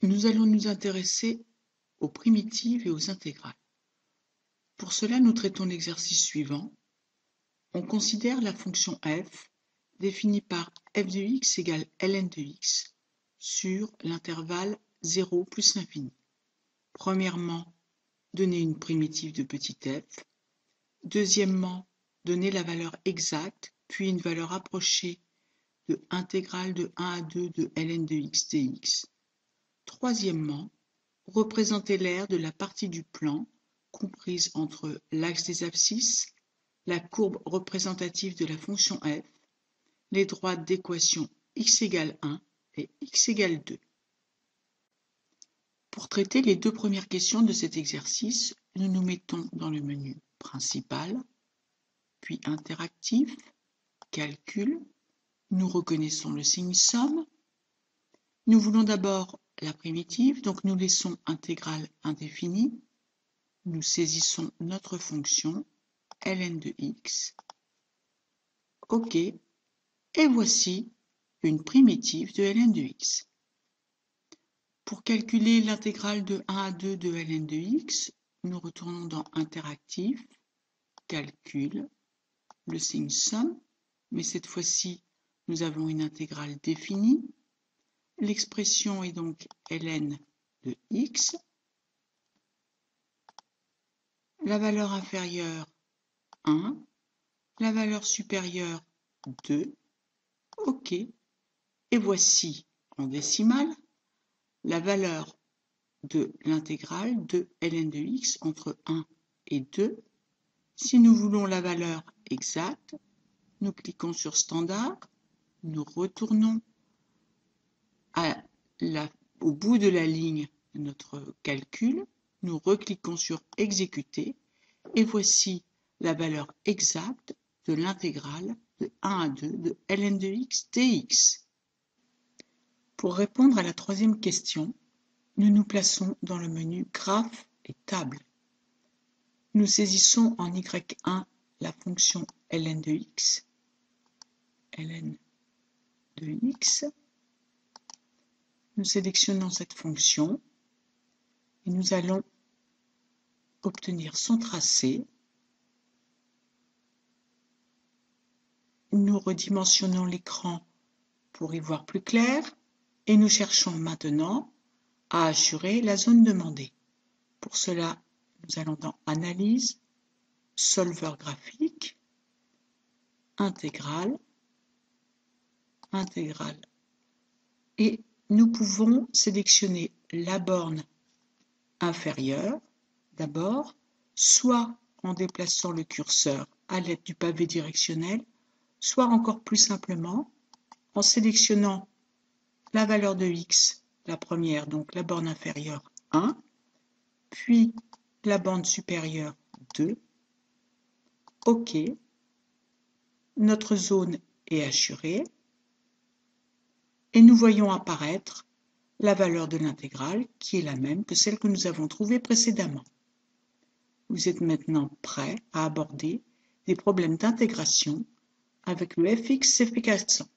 Nous allons nous intéresser aux primitives et aux intégrales. Pour cela, nous traitons l'exercice suivant. On considère la fonction f définie par f de x égale ln de x sur l'intervalle 0 plus l'infini. Premièrement, donner une primitive de petit f. Deuxièmement, donner la valeur exacte, puis une valeur approchée de intégrale de 1 à 2 de ln de x dx. Troisièmement, représenter l'aire de la partie du plan comprise entre l'axe des abscisses, la courbe représentative de la fonction f, les droites d'équation x égale 1 et x égale 2. Pour traiter les deux premières questions de cet exercice, nous nous mettons dans le menu principal, puis interactif, calcul, nous reconnaissons le signe somme. Nous voulons d'abord la primitive, donc nous laissons intégrale indéfinie. Nous saisissons notre fonction ln de x. OK. Et voici une primitive de ln de x. Pour calculer l'intégrale de 1 à 2 de ln de x, nous retournons dans interactif, calcul, le signe somme, mais cette fois-ci, nous avons une intégrale définie. L'expression est donc ln de x. La valeur inférieure 1, la valeur supérieure 2. OK. Et voici en décimale la valeur de l'intégrale de ln de x entre 1 et 2. Si nous voulons la valeur exacte, nous cliquons sur Standard, nous retournons au bout de la ligne de notre calcul, nous recliquons sur Exécuter et voici la valeur exacte de l'intégrale de 1 à 2 de ln de x dx. Pour répondre à la troisième question, nous nous plaçons dans le menu Graphes et Tables. Nous saisissons en Y1 la fonction ln de x. Nous sélectionnons cette fonction et nous allons obtenir son tracé. Nous redimensionnons l'écran pour y voir plus clair et nous cherchons maintenant à assurer la zone demandée. Pour cela, nous allons dans Analyse, Solveur graphique, Intégrale, et nous pouvons sélectionner la borne inférieure d'abord, soit en déplaçant le curseur à l'aide du pavé directionnel, soit encore plus simplement en sélectionnant la valeur de x, la première, donc la borne inférieure 1, puis la borne supérieure 2. OK. Notre zone est assurée et nous voyons apparaître la valeur de l'intégrale qui est la même que celle que nous avons trouvée précédemment. Vous êtes maintenant prêt à aborder des problèmes d'intégration avec le fx CP400.